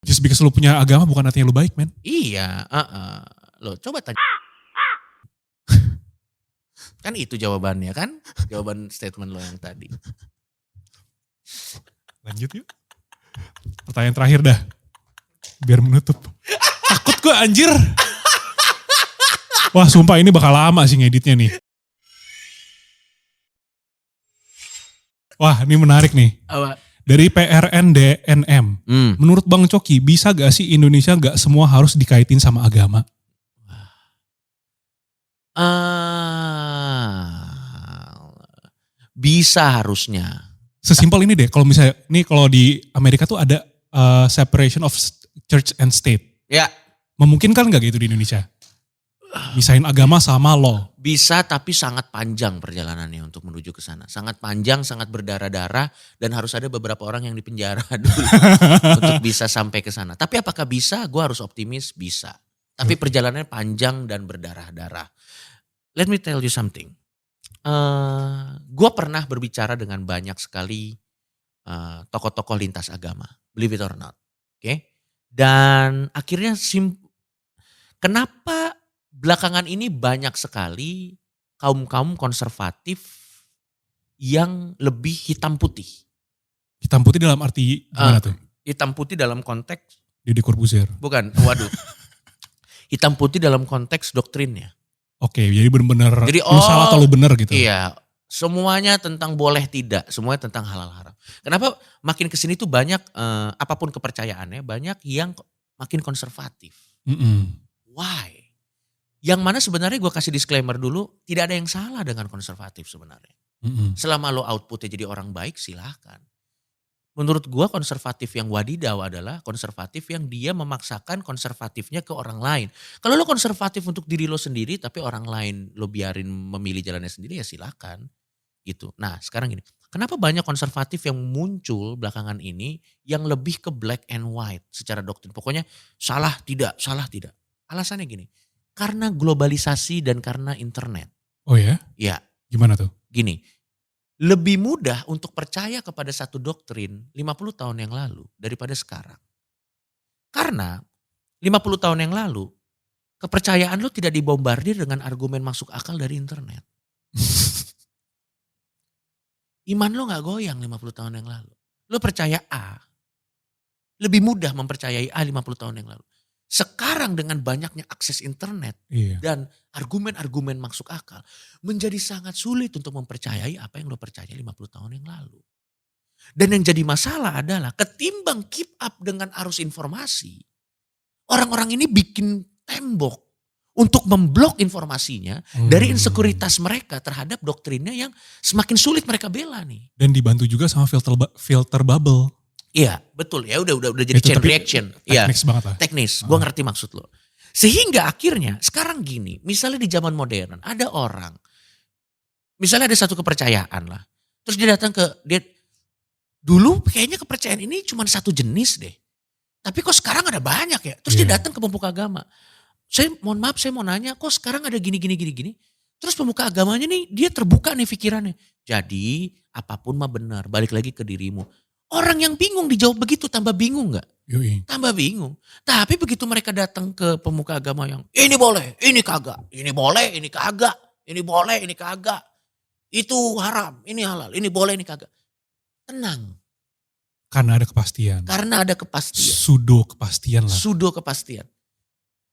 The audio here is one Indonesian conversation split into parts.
Just because lu punya agama bukan artinya lu baik, men. Iya, Loh coba tanya. Kan itu jawabannya kan? Jawaban statement lo yang tadi. Lanjut yuk. Pertanyaan terakhir dah. Biar menutup. Takut gue anjir. Wah sumpah ini bakal lama sih ngeditnya nih. Wah ini menarik nih. Apa? Dari PRNDNM. Menurut Bang Coki, bisa gak sih Indonesia gak semua harus dikaitin sama agama? Bisa harusnya. Sesimpel ini deh, kalau misalnya, nih kalau di Amerika tuh ada separation of church and state. Ya. Memungkinkan gak gitu di Indonesia? Misahin agama sama law. Bisa tapi sangat panjang perjalanannya untuk menuju ke sana. Sangat panjang, sangat berdarah-darah dan harus ada beberapa orang yang dipenjara dulu untuk bisa sampai ke sana. Tapi apakah bisa? Gue harus optimis, bisa. Tapi perjalanannya panjang dan berdarah-darah. Let me tell you something. Gue pernah berbicara dengan banyak sekali tokoh-tokoh lintas agama. Believe it or not. Okay? Dan akhirnya kenapa belakangan ini banyak sekali kaum-kaum konservatif yang lebih hitam putih. Hitam putih dalam arti gimana tuh? Hitam putih dalam konteks. Deddy Corbuzier. Bukan, waduh. Hitam putih dalam konteks doktrinnya. Oke, jadi benar-benar lu salah atau lu benar gitu. Iya, semuanya tentang boleh tidak, semuanya tentang halal haram. Kenapa makin kesini tuh banyak, apapun kepercayaannya, banyak yang makin konservatif. Why? Yang mana sebenarnya gue kasih disclaimer dulu, tidak ada yang salah dengan konservatif sebenarnya. Selama lo outputnya jadi orang baik silahkan. Menurut gue konservatif yang wadidaw adalah konservatif yang dia memaksakan konservatifnya ke orang lain. Kalau lo konservatif untuk diri lo sendiri tapi orang lain lo biarin memilih jalannya sendiri ya silahkan. Gitu. Nah sekarang gini, kenapa banyak konservatif yang muncul belakangan ini yang lebih ke black and white secara doktrin. Pokoknya salah tidak, salah tidak. Alasannya gini, karena globalisasi dan karena internet. Oh ya? Ya. Gimana tuh? Gini. Lebih mudah untuk percaya kepada satu doktrin 50 tahun yang lalu daripada sekarang. Karena 50 tahun yang lalu kepercayaan lo tidak dibombardir dengan argumen masuk akal dari internet. Iman lo gak goyang 50 tahun yang lalu. Lo percaya A, lebih mudah mempercayai A 50 tahun yang lalu. Sekarang dengan banyaknya akses internet dan argumen-argumen masuk akal menjadi sangat sulit untuk mempercayai apa yang lo percaya 50 tahun yang lalu. Dan yang jadi masalah adalah ketimbang keep up dengan arus informasi, orang-orang ini bikin tembok untuk memblok informasinya dari insekuritas mereka terhadap doktrinnya yang semakin sulit mereka bela nih. Dan dibantu juga sama filter bubble. Iya betul ya udah jadi chain reaction. Teknis banget lah. Teknis, gue ngerti maksud lo. Sehingga akhirnya sekarang gini, misalnya di zaman modern ada orang, misalnya ada satu kepercayaan lah. Terus dia datang dia dulu kayaknya kepercayaan ini cuma satu jenis deh. Tapi kok sekarang ada banyak ya. Terus dia datang ke pemuka agama. Saya mohon maaf saya mau nanya kok sekarang ada gini. Terus pemuka agamanya nih dia terbuka nih pikirannya. Jadi apapun mah benar, balik lagi ke dirimu. Orang yang bingung dijawab begitu tambah bingung gak? Tambah bingung. Tapi begitu mereka datang ke pemuka agama yang ini boleh, ini kagak. Ini boleh, ini kagak. Ini boleh, ini kagak. Itu haram, ini halal. Ini boleh, ini kagak. Tenang. Karena ada kepastian. Sudo kepastian lah. Sudo kepastian.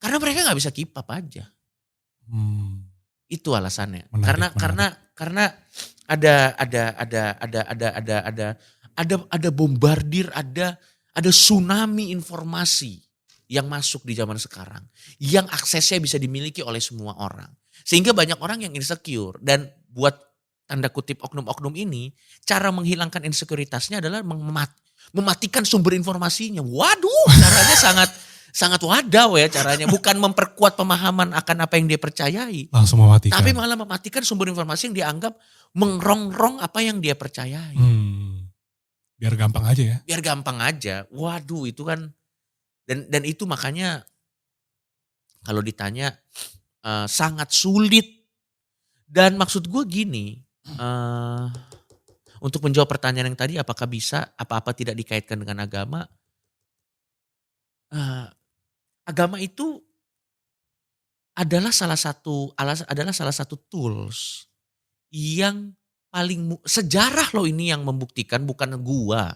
Karena mereka gak bisa keep up aja. Itu alasannya. Menarik. Karena ada bombardir, ada tsunami informasi yang masuk di zaman sekarang. Yang aksesnya bisa dimiliki oleh semua orang. Sehingga banyak orang yang insecure. Dan buat tanda kutip oknum-oknum ini, cara menghilangkan insekuritasnya adalah mematikan sumber informasinya. Waduh, caranya sangat wadaw ya caranya. Bukan memperkuat pemahaman akan apa yang dia percayai. Langsung mematikan. Tapi malah mematikan sumber informasi yang dianggap mengrongrong apa yang dia percayai. Biar gampang aja ya. Biar gampang aja. Waduh itu kan. Dan itu makanya kalau ditanya sangat sulit. Dan maksud gue gini. Untuk menjawab pertanyaan yang tadi apakah bisa apa-apa tidak dikaitkan dengan agama. eh, agama itu adalah salah satu tools yang paling sejarah loh ini yang membuktikan, bukan gua.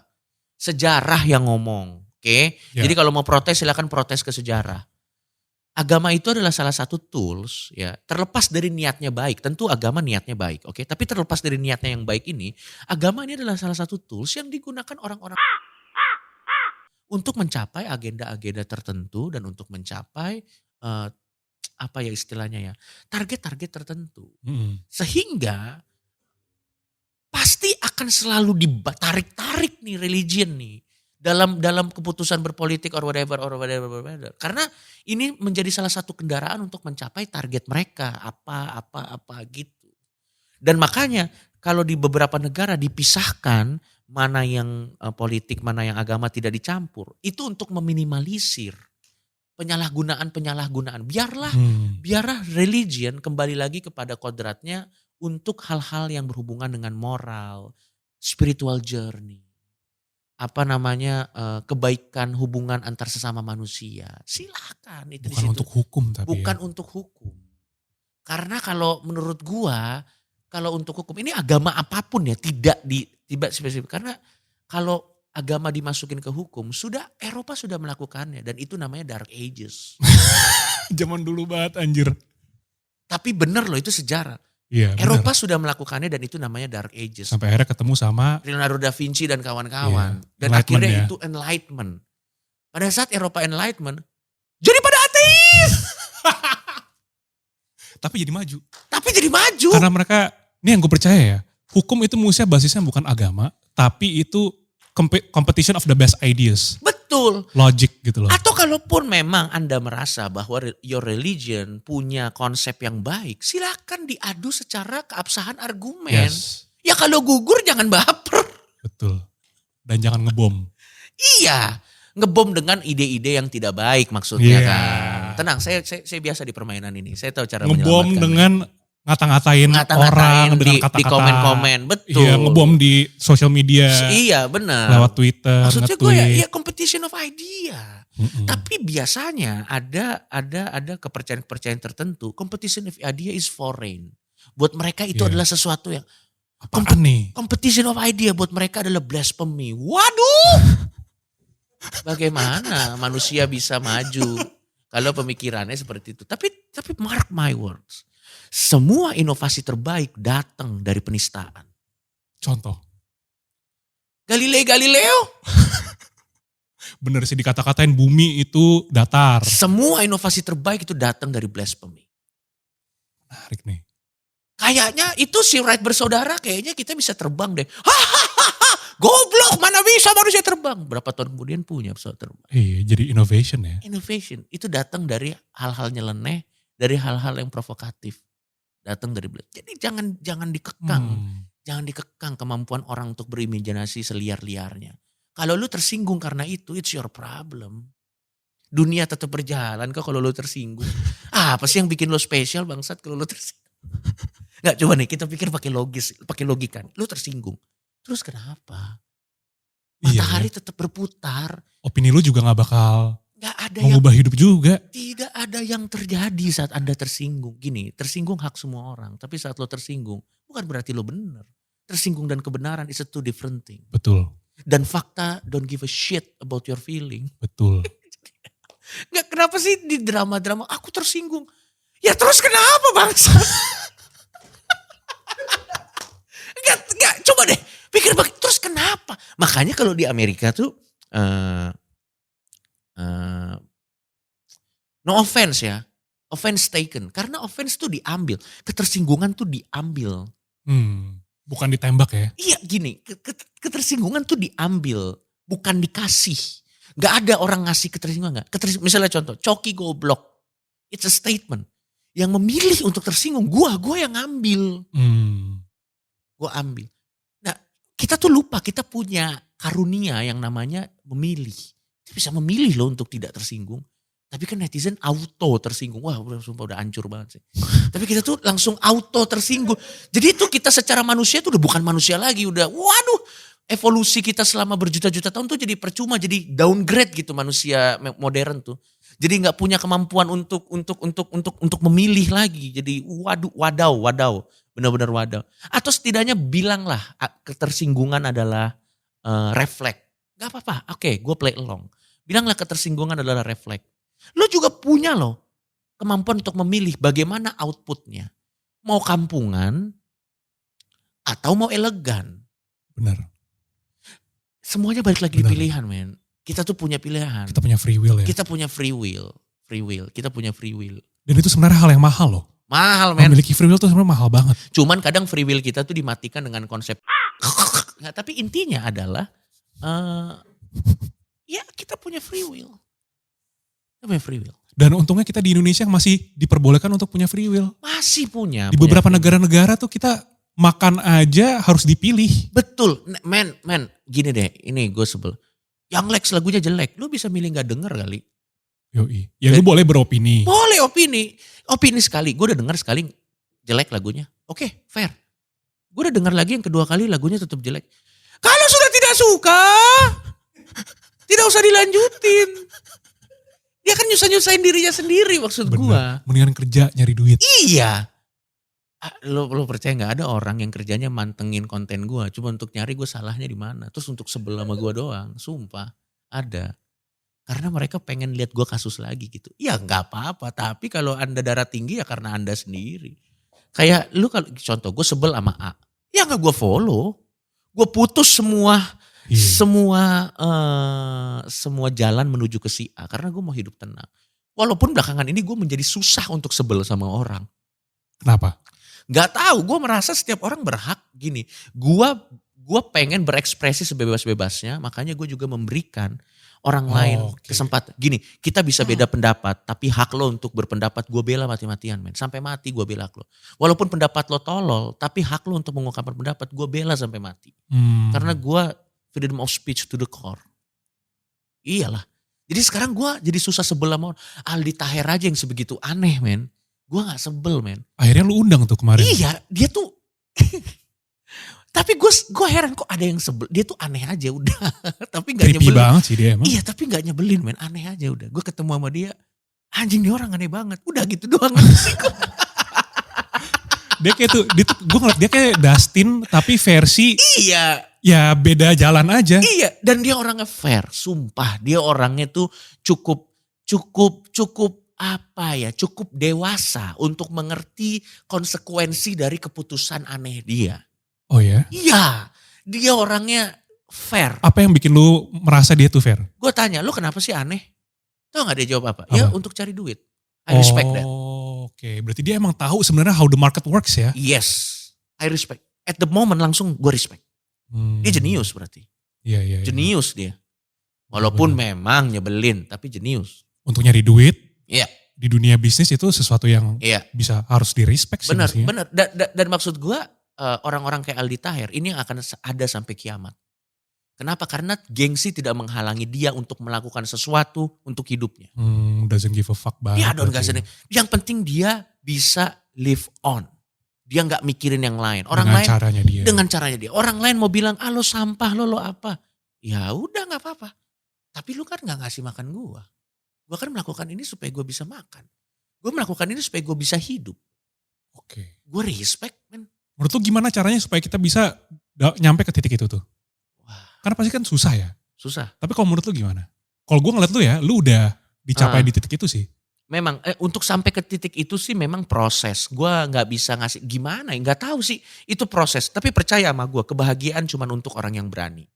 Sejarah yang ngomong. Oke. Ya. Jadi kalau mau protes silakan protes ke sejarah. Agama itu adalah salah satu tools ya, terlepas dari niatnya baik. Tentu agama niatnya baik, oke. Tapi terlepas dari niatnya yang baik ini, agama ini adalah salah satu tools yang digunakan orang-orang untuk mencapai agenda-agenda tertentu dan untuk mencapai apa ya istilahnya ya, target-target tertentu. Sehingga pasti akan selalu ditarik-tarik nih religion nih dalam keputusan berpolitik or whatever. Karena ini menjadi salah satu kendaraan untuk mencapai target mereka apa gitu. Dan makanya kalau di beberapa negara dipisahkan mana yang politik, mana yang agama tidak dicampur, itu untuk meminimalisir penyalahgunaan. Biarlah religion kembali lagi kepada kodratnya untuk hal-hal yang berhubungan dengan moral, spiritual journey. Kebaikan hubungan antar sesama manusia. Silakan itu bukan untuk hukum tapi bukan untuk hukum. Karena kalau menurut gua, kalau untuk hukum ini agama apapun ya tidak spesifik. Karena kalau agama dimasukin ke hukum, Eropa sudah melakukannya dan itu namanya Dark Ages. Zaman dulu banget anjir. Tapi bener loh itu sejarah. Iya, Eropa sudah melakukannya dan itu namanya Dark Ages. Sampai akhirnya ketemu sama Leonardo da Vinci dan kawan-kawan. Iya, Dan akhirnya ya. itu Enlightenment. Pada saat Eropa Enlightenment, jadi pada ateis. Tapi jadi maju. Karena mereka, ini yang gue percaya ya, hukum itu musuhnya basisnya bukan agama, tapi itu competition of the best ideas. betul. Logic gitu loh. Atau kalaupun memang Anda merasa bahwa your religion punya konsep yang baik, silakan diadu secara keabsahan argumen. Yes. Ya kalau gugur jangan baper. Betul. Dan jangan ngebom. Iya, ngebom dengan ide-ide yang tidak baik maksudnya Iya. kan. Tenang, saya biasa di permainan ini. Saya tahu cara Ngebom menyelamatkan. dengan ngata-ngatain orang dengan di kata-kata. komen-komen, betul. Iya, ngebom di sosial media. Iya, benar. Lewat Twitter, Maksudnya gue nge-tweet. ya competition of idea. Tapi biasanya ada kepercayaan tertentu. Competition of idea is foreign. Buat mereka itu Iya. adalah sesuatu yang Apaan nih? competition of idea buat mereka adalah blasphemy. Waduh. Bagaimana manusia bisa maju kalau pemikirannya seperti itu? Tapi mark my words. Semua inovasi terbaik datang dari penistaan. Contoh. Galileo. Bener sih dikata-katain bumi itu datar. Semua inovasi terbaik itu datang dari blasphemy. Menarik nih. Kayaknya itu si Wright bersaudara kayaknya kita bisa terbang deh. Hahaha, goblok mana bisa manusia terbang. Berapa tahun kemudian punya pesawat terbang. Iya, jadi innovation ya. Innovation itu datang dari hal-hal nyeleneh, dari hal-hal yang provokatif. Datang dari jadi jangan dikekang. Jangan dikekang kemampuan orang untuk berimajinasi seliar-liarnya. Kalau lu tersinggung karena itu, it's your problem. Dunia tetap berjalan kok kalau lu tersinggung. Apa sih yang bikin lu spesial bangsat kalau lu tersinggung? Nggak, coba nih kita pikir pakai logika. Lu tersinggung. Terus kenapa? Matahari tetap berputar. Opini lu juga gak bakal Nggak ada mengubah hidup juga. Tidak ada yang terjadi saat Anda tersinggung. Gini, tersinggung hak semua orang. Tapi saat lo tersinggung, bukan berarti lo benar. Tersinggung dan kebenaran is a two different thing. Betul. Dan fakta don't give a shit about your feeling. Betul. Nggak, kenapa sih di drama-drama aku tersinggung? Ya terus kenapa bangsa? Nggak, coba deh pikir terus kenapa? Makanya kalau di Amerika tuh no offense ya, offense taken. Karena offense tuh diambil, ketersinggungan tuh diambil. Bukan ditembak ya? Iya gini, ketersinggungan tuh diambil, bukan dikasih. Gak ada orang ngasih ketersinggungan gak? Misalnya contoh, Coki goblok. It's a statement. Yang memilih untuk tersinggung, gue yang ngambil. Gue ambil. Nah kita tuh lupa, kita punya karunia yang namanya memilih. Kita bisa memilih loh untuk tidak tersinggung. Tapi kan netizen auto tersinggung. Wah sumpah udah hancur banget sih. Tapi kita tuh langsung auto tersinggung. Jadi itu kita secara manusia tuh udah bukan manusia lagi. Udah waduh evolusi kita selama berjuta-juta tahun tuh jadi percuma, jadi downgrade gitu manusia modern tuh. Jadi nggak punya kemampuan untuk memilih lagi. Jadi wadaw, benar-benar wadaw. Atau setidaknya bilanglah ketersinggungan adalah refleks. Gak apa-apa, oke, gue play along. Bilanglah ketersinggungan adalah refleks. Lo juga punya loh kemampuan untuk memilih bagaimana outputnya. Mau kampungan atau mau elegan. Benar. Semuanya balik lagi di pilihan, men. Kita tuh punya pilihan. Kita punya free will ya. Kita punya free will. Kita punya free will. Dan itu sebenarnya hal yang mahal loh. Mahal, men. Memiliki free will tuh sebenarnya mahal banget. Cuman kadang free will kita tuh dimatikan dengan konsep. Nah, tapi intinya adalah ya kita punya free will. Kita punya free will. Dan untungnya kita di Indonesia masih diperbolehkan untuk punya free will. Masih punya. Di beberapa negara-negara tuh kita makan aja harus dipilih. Betul. Men. Gini deh, ini gue sebel. Yang Lex lagunya jelek, lu bisa milih gak denger kali. Yoi. Ya lu boleh beropini. Boleh opini. Opini sekali. Gue udah denger sekali jelek lagunya. Oke, fair. Gue udah denger lagi yang kedua kali lagunya tetap jelek. Kalau sudah tidak suka, tidak usah dilanjutin. Dia kan nyusahin dirinya sendiri maksud gue. Mendingan kerja nyari duit. Iya. Lo percaya gak ada orang yang kerjanya mantengin konten gue. Cuma untuk nyari gue salahnya di mana. Terus untuk sebel sama gue doang. Sumpah ada. Karena mereka pengen lihat gue kasus lagi gitu. Ya gak apa-apa. Tapi kalau Anda darah tinggi ya karena Anda sendiri. Kayak lu kalau contoh gue sebel sama A. Ya gak gue follow. Gue putus semua jalan menuju ke si A karena gue mau hidup tenang. Walaupun belakangan ini gue menjadi susah untuk sebel sama orang. Kenapa? Gak tahu, gue merasa setiap orang berhak gini. Gue pengen berekspresi sebebas-bebasnya, makanya gue juga memberikan orang lain kesempatan. Gini, kita bisa beda pendapat, tapi hak lo untuk berpendapat gue bela mati-matian, men. Sampai mati gue bela lo. Walaupun pendapat lo tolol, tapi hak lo untuk mengungkapkan pendapat gue bela sampai mati. Karena gue freedom of speech to the core. Iyalah. Jadi sekarang gue jadi susah sebel sama orang. Aldi Taher aja yang sebegitu aneh, men. Gue gak sebel, men. Akhirnya lu undang tuh kemarin. Iya, dia tuh. Tapi gue heran kok ada yang sebel. Dia tuh aneh aja udah. Tapi gak nyebelin. Creepy banget sih dia emang. Iya, tapi gak nyebelin, men. Aneh aja udah. Gue ketemu sama dia. Anjing, dia orang aneh banget. Udah gitu doang. Dia kayak tuh, gue ngeliat dia kayak Dustin tapi versi. Iya. Ya beda jalan aja. Iya, dan dia orangnya fair. Sumpah, dia orangnya tuh cukup cukup dewasa untuk mengerti konsekuensi dari keputusan aneh dia. Oh ya? Iya, dia orangnya fair. Apa yang bikin lu merasa dia tuh fair? Gue tanya, lu kenapa sih aneh? Tahu gak dia jawab apa? Ya untuk cari duit. I respect that. Oke, berarti dia emang tahu sebenarnya how the market works ya? Yes, I respect. At the moment langsung gue respect. Dia jenius berarti. Iya. Jenius dia. Walaupun memang nyebelin, tapi jenius. Untuk nyari duit. Iya. Di dunia bisnis itu sesuatu yang bisa harus di-respect sih. Benar. Dan maksud gue orang-orang kayak Aldi Taher ini yang akan ada sampai kiamat. Kenapa? Karena gengsi tidak menghalangi dia untuk melakukan sesuatu untuk hidupnya. Doesn't give a fuck banget. Iya, yang penting dia bisa live on. Dia gak mikirin yang lain. Dengan caranya dia. Orang lain mau bilang, lo sampah, lo apa. Ya udah gak apa-apa. Tapi lu kan gak ngasih makan gue. Gue kan melakukan ini supaya gue bisa makan. Gue melakukan ini supaya gue bisa hidup. Oke. Gue respect, men. Menurut lu gimana caranya supaya kita bisa nyampe ke titik itu tuh? Wah. Karena pasti kan susah ya. Susah. Tapi kalau menurut lu gimana? Kalau gue ngeliat lu ya, lu udah dicapai di titik itu sih. Memang untuk sampai ke titik itu sih memang proses. Gue gak bisa ngasih gimana ya, gak tahu sih. Itu proses. Tapi percaya sama gue, kebahagiaan cuma untuk orang yang berani.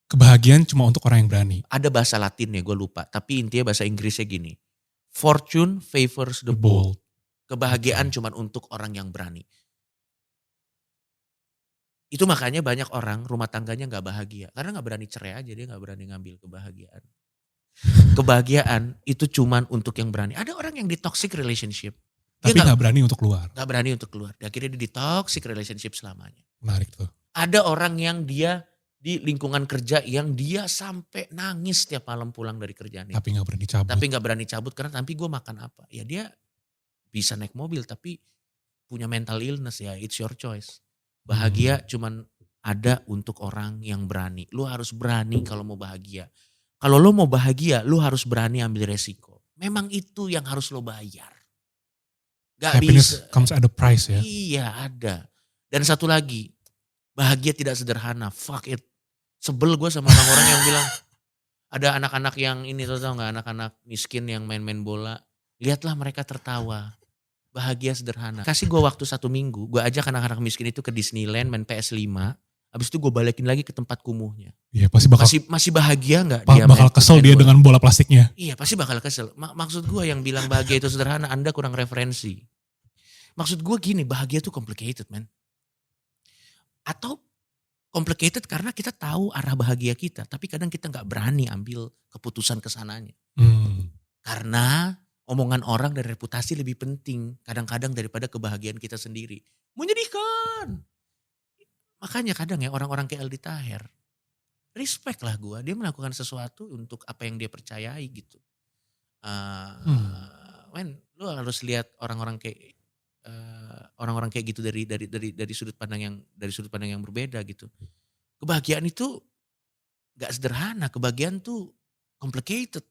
Kebahagiaan cuma untuk orang yang berani. Ada bahasa Latinnya gue lupa. Tapi intinya bahasa Inggrisnya gini. Fortune favors the bold. Kebahagiaan cuma untuk orang yang berani. Itu makanya banyak orang rumah tangganya gak bahagia. Karena gak berani cerai aja, dia gak berani ngambil kebahagiaan. Kebahagiaan itu cuman untuk yang berani. Ada orang yang di toxic relationship. Tapi gak berani untuk keluar. Gak berani untuk keluar. Akhirnya dia di toxic relationship selamanya. Menarik tuh. Ada orang yang dia di lingkungan kerja yang dia sampai nangis setiap malam pulang dari kerjaan itu. Tapi gak berani cabut. Tapi gak berani cabut karena nanti gue makan apa. Ya dia bisa naik mobil tapi punya mental illness ya, it's your choice. Bahagia cuman ada untuk orang yang berani. Lu harus berani kalau mau bahagia. Kalau lo mau bahagia, lu harus berani ambil resiko. Memang itu yang harus lo bayar. Gak Happiness bisa. comes at a price ya. Iya ada. Dan satu lagi, bahagia tidak sederhana. Fuck it. Sebel gue sama orang-orang yang bilang, ada anak-anak yang ini tau gak, anak-anak miskin yang main-main bola. Lihatlah mereka tertawa. Bahagia sederhana. Kasih gue waktu 1 minggu, gue ajak anak-anak miskin itu ke Disneyland main PS5. Habis itu gue balikin lagi ke tempat kumuhnya. Iya pasti bakal Masih bahagia gak dia bakal kesel dia dengan bola plastiknya. Iya pasti bakal kesel. Maksud gue yang bilang bahagia itu sederhana, Anda kurang referensi. Maksud gue gini, bahagia itu complicated man. Atau complicated karena kita tahu arah bahagia kita, tapi kadang kita gak berani ambil keputusan kesananya. Karena omongan orang dan reputasi lebih penting kadang-kadang daripada kebahagiaan kita sendiri. Menyedihkan. Makanya kadang ya orang-orang kayak Aldi Taher, respect lah gue, dia melakukan sesuatu untuk apa yang dia percayai gitu. Lu harus lihat orang-orang kayak gitu dari sudut pandang yang berbeda gitu. Kebahagiaan itu gak sederhana, kebahagiaan tuh complicated.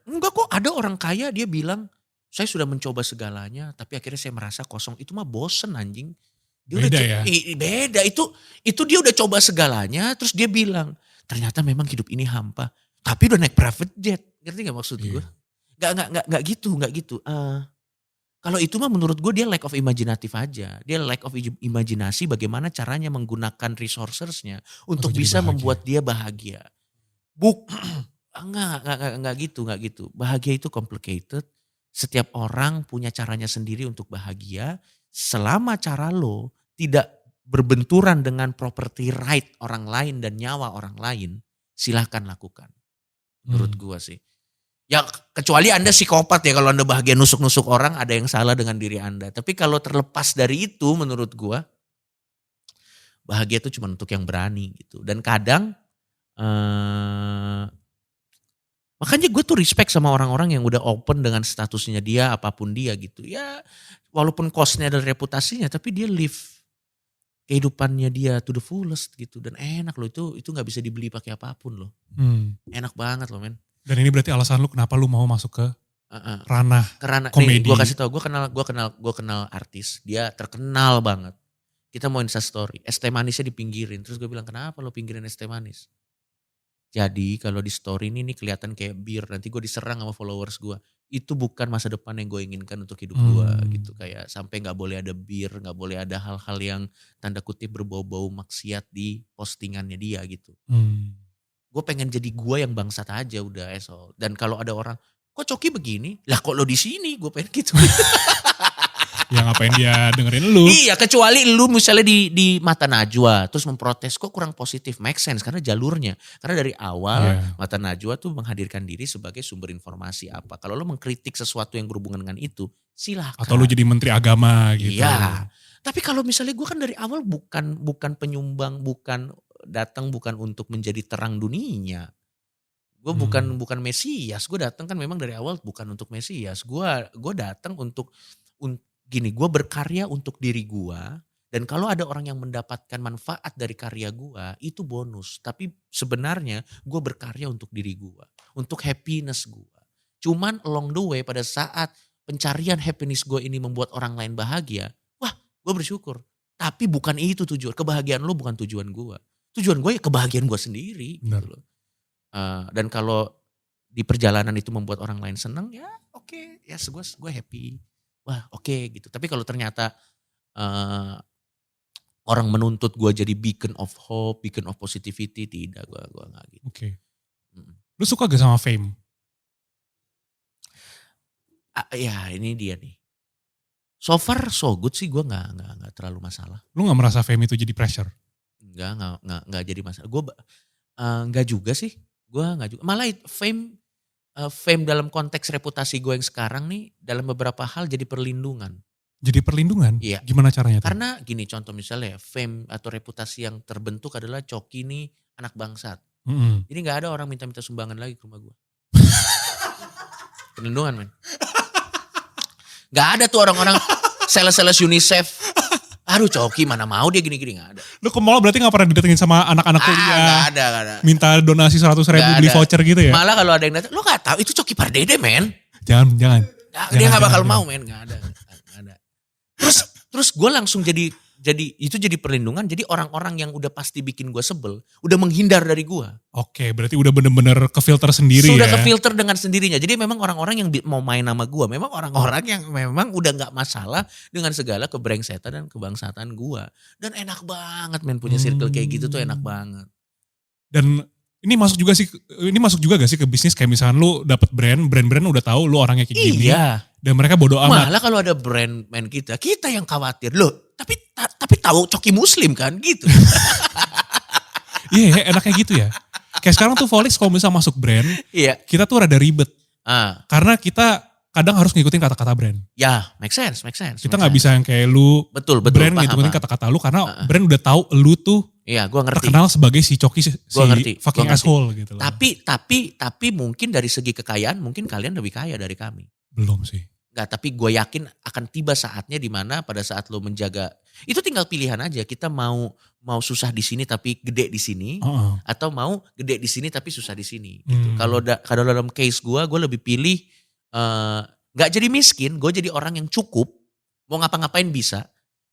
Enggak kok, ada orang kaya dia bilang, saya sudah mencoba segalanya tapi akhirnya saya merasa kosong. Itu mah bosen anjing. Beda ya? Beda, itu dia udah coba segalanya terus dia bilang, ternyata memang hidup ini hampa. Tapi udah naik private jet, ngerti gak maksud gue? Gak gitu. Kalau itu mah menurut gue dia lack of imaginatif aja. Dia lack of imajinasi bagaimana caranya menggunakan resourcesnya untuk bisa membuat dia bahagia. Enggak gitu. Bahagia itu complicated. Setiap orang punya caranya sendiri untuk bahagia. Selama cara lo tidak berbenturan dengan property right orang lain dan nyawa orang lain, silahkan lakukan. Menurut gue sih. Ya kecuali Anda psikopat ya, kalau Anda bahagia nusuk-nusuk orang ada yang salah dengan diri Anda. Tapi kalau terlepas dari itu menurut gue, bahagia itu cuma untuk yang berani gitu. Dan kadang makanya gue tuh respect sama orang-orang yang udah open dengan statusnya dia, apapun dia gitu. Ya walaupun costnya dan reputasinya, tapi dia live kehidupannya dia to the fullest gitu. Dan enak loh, itu gak bisa dibeli pakai apapun loh. Enak banget loh men. Dan ini berarti alasan lu kenapa lu mau masuk ke ranah komedi. Nih, gue kasih tau, gue kenal artis, dia terkenal banget. Kita mau Insta story, es teh manisnya dipinggirin. Terus gue bilang, kenapa lo pinggirin es teh manis? Jadi kalau di story ini kelihatan kayak bir, nanti gue diserang sama followers gue. Itu bukan masa depan yang gue inginkan untuk hidup gue gitu. Kayak sampai gak boleh ada bir, gak boleh ada hal-hal yang tanda kutip berbau-bau maksiat di postingannya dia gitu. Gue pengen jadi gue yang bangsat aja udah esol. Dan kalau ada orang, kok Coki begini? Lah kok lo di sini? Gue pengen gitu. Ya ngapain dia dengerin lu? Iya, kecuali lu misalnya di Mata Najwa terus memprotes, kok kurang positif. Make sense karena jalurnya. Karena dari awal Mata Najwa tuh menghadirkan diri sebagai sumber informasi apa. Kalau lu mengkritik sesuatu yang berhubungan dengan itu, silahkan. Atau lu jadi menteri agama gitu. Iya. Tapi kalau misalnya gue kan dari awal bukan penyumbang, bukan untuk menjadi terang dunia. Gue bukan Mesias. Gue datang kan memang dari awal bukan untuk Mesias. Gue datang untuk gini, gue berkarya untuk diri gue, dan kalau ada orang yang mendapatkan manfaat dari karya gue, itu bonus. Tapi sebenarnya gue berkarya untuk diri gue, untuk happiness gue. Cuman along the way pada saat pencarian happiness gue ini membuat orang lain bahagia, wah gue bersyukur. Tapi bukan itu tujuan, kebahagiaan lo bukan tujuan gue. Tujuan gue ya kebahagiaan gue sendiri. Gitu loh. Dan kalau di perjalanan itu membuat orang lain senang, ya oke, ya gue happy. Wah oke gitu. Tapi kalau ternyata orang menuntut gue jadi beacon of hope, beacon of positivity, tidak, gue gak gitu. Oke. Lu suka gak sama fame? Ya ini dia nih. So far so good sih, gue gak terlalu masalah. Lu gak merasa fame itu jadi pressure? Enggak jadi masalah. Gue gak juga sih. Gue gak juga. Malah fame dalam konteks reputasi gue yang sekarang nih dalam beberapa hal jadi perlindungan. Jadi perlindungan? Iya. Gimana caranya tuh? Karena gini contoh misalnya fame atau reputasi yang terbentuk adalah Coki nih anak bangsat. Jadi gak ada orang minta-minta sumbangan lagi ke rumah gue. Perlindungan men. Gak ada tuh orang-orang, Sales-sales UNICEF. Aduh Coki mana mau dia gini-gini, gak ada. Lu ke mall berarti gak pernah didatengin sama anak-anak kuliah? Gak ada. Minta donasi 100.000 beli voucher gitu ya? Malah kalau ada yang datang, lu gak tahu itu Coki Pardede men. Jangan. Dia gak bakal mau men, gak ada. Terus gue langsung jadi perlindungan. Jadi orang-orang yang udah pasti bikin gue sebel, udah menghindar dari gue. Oke, berarti udah bener-bener kefilter sendiri Sudah ya? kefilter dengan sendirinya. Jadi memang orang-orang yang mau main sama gue, memang orang-orang yang memang udah gak masalah dengan segala kebrengsetan dan kebangsatan gue. Dan enak banget men, punya circle kayak gitu tuh enak banget. Dan ini masuk juga gak sih ke bisnis, kayak misalkan lu dapet brand udah tahu lu orangnya kayak gini. Iya. Dan mereka bodo amat. Malah kalau ada brand man kita yang khawatir. Loh, tapi tahu Coki Muslim kan gitu. Iya, enaknya gitu ya. Kayak sekarang tuh Volix kalau misalnya masuk brand, Iya. kita tuh rada ribet. Karena kita kadang harus ngikutin kata-kata brand. Ya, make sense. Kita gak bisa yang kayak lu betul, brand paham, ngikutin kata-kata lu karena brand udah tahu lu tuh iya, gua ngerti. terkenal sebagai si Coki fucking Gua ngerti. asshole gitu loh. Tapi mungkin dari segi kekayaan mungkin kalian lebih kaya dari kami. Belum sih. Enggak, tapi gue yakin akan tiba saatnya di mana pada saat lo menjaga, itu tinggal pilihan aja. Kita mau susah di sini tapi gede di sini, atau mau gede di sini tapi susah di sini. Gitu. Kalau dalam case gue lebih pilih nggak jadi miskin, gue jadi orang yang cukup, mau ngapa-ngapain bisa.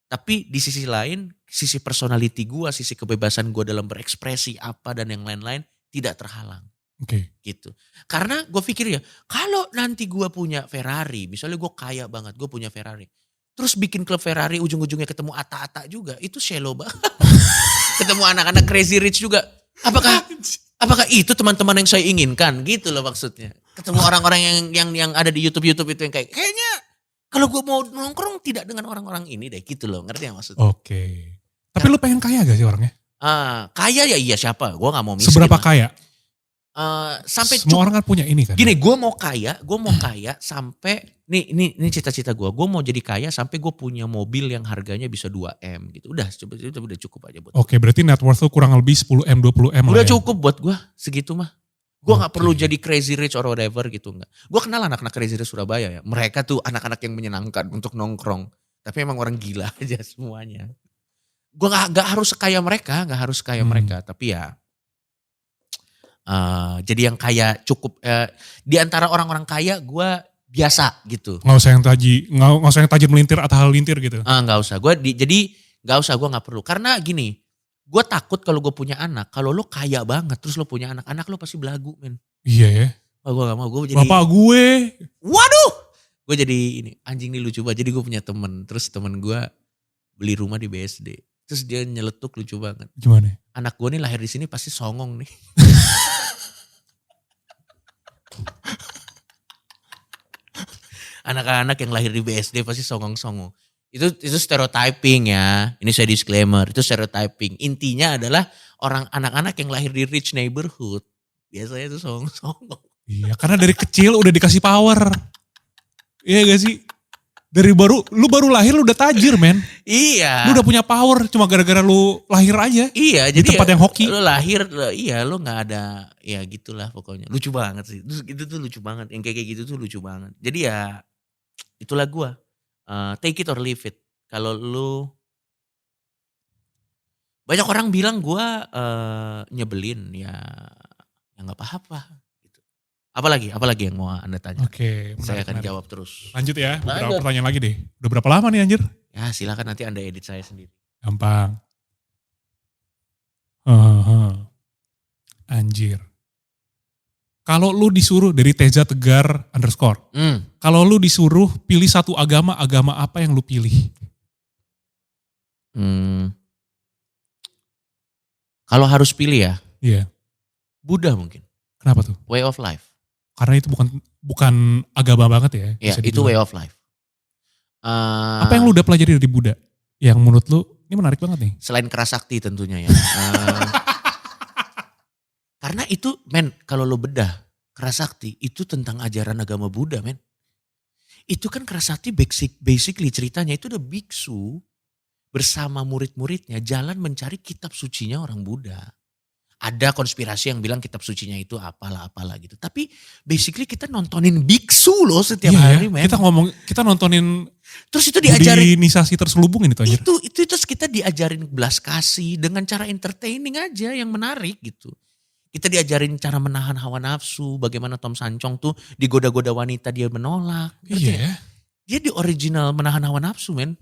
Tapi di sisi lain, sisi personality gue, sisi kebebasan gue dalam berekspresi apa dan yang lain-lain tidak terhalang. Oke. Gitu. Karena gue pikir ya, kalau nanti gue punya Ferrari, misalnya gue kaya banget, gue punya Ferrari. Terus bikin klub Ferrari ujung-ujungnya ketemu Ata-Ata juga, itu shallow banget. Ketemu anak-anak crazy rich juga. Apakah itu teman-teman yang saya inginkan? Gitu loh maksudnya. Ketemu orang-orang yang ada di YouTube itu yang kayaknya kalau gue mau nongkrong tidak dengan orang-orang ini deh, gitu loh. Ngerti ya maksudnya? Oke. Tapi lu pengen kaya gak sih orangnya? Kaya ya iya siapa? Gue gak mau miskin. Seberapa kaya? Sampai semua orang kan punya ini kan. Gini, gue mau kaya sampai ini cita-cita gue mau jadi kaya sampai gue punya mobil yang harganya bisa 2M gitu. Udah cukup aja buat. Oke, berarti net worth lu kurang lebih 10M 20M udah lah ya. cukup buat gue segitu mah. Gue gak perlu jadi crazy rich or whatever gitu enggak. Gue kenal anak-anak crazy rich Surabaya ya. Mereka tuh anak-anak yang menyenangkan untuk nongkrong. Tapi emang orang gila aja semuanya. Gue gak harus sekaya mereka, tapi ya jadi yang kaya cukup di antara orang-orang kaya gue biasa gitu. Nggak usah yang tajir melintir atau halilintir gitu. Nggak usah. Jadi nggak usah, gue nggak perlu. Karena gini, gue takut kalau gue punya anak, kalau lo kaya banget terus lo punya anak lo pasti belagu men. Iya ya. Gue gak mau, gue jadi. Bapak gue. Waduh. Gue jadi ini anjing nih lucu banget. Jadi gue punya temen, terus temen gue beli rumah di BSD. Terus dia nyeletuk lucu banget. Gimana? Anak gue nih lahir di sini pasti songong nih. Anak-anak yang lahir di BSD pasti songong-songong. Itu stereotyping ya. Ini saya disclaimer, itu stereotyping. Intinya adalah anak-anak yang lahir di rich neighborhood biasanya itu songong-songong. Iya, karena dari kecil udah dikasih power. Iya gak sih? Lu baru lahir lu udah tajir men. Iya. Lu udah punya power cuma gara-gara lu lahir aja. Iya, di jadi tempat yang hoki. Lu lahir, lu gak ada, ya gitulah pokoknya. Lucu banget sih. Terus itu tuh lucu banget. Yang kayak gitu tuh lucu banget. Jadi ya itulah gue. Take it or leave it. Kalau lu, banyak orang bilang gue nyebelin ya gak apa-apa. Apalagi yang mau Anda tanya? Oke, saya akan jawab terus. Lanjut ya, beberapa pertanyaan lagi deh. Udah berapa lama nih anjir? Ya silakan nanti Anda edit saya sendiri. Gampang. Anjir. Kalau lu disuruh dari Teza Tegar _ kalau lu disuruh pilih satu agama apa yang lu pilih? Kalau harus pilih ya? Iya. Buddha mungkin. Kenapa tuh? Way of life. Karena itu bukan agama banget ya? Iya, itu way of life. Apa yang lu udah pelajari dari Buddha? Yang menurut lu, ini menarik banget nih. Selain kerasakti tentunya ya. Karena itu men, kalau lu bedah, kerasakti itu tentang ajaran agama Buddha men. Itu kan kerasakti basically ceritanya itu udah biksu bersama murid-muridnya jalan mencari kitab sucinya orang Buddha. Ada konspirasi yang bilang kitab sucinya itu apalah gitu. Tapi basically kita nontonin biksu loh setiap hari, men. Kita nontonin terus itu diajarin budinisasi terselubung itu aja. Itu terus kita diajarin belas kasih dengan cara entertaining aja yang menarik gitu. Kita diajarin cara menahan hawa nafsu, bagaimana Tom Sancong tuh digoda-goda wanita dia menolak. Iya. Dia di original menahan hawa nafsu, men.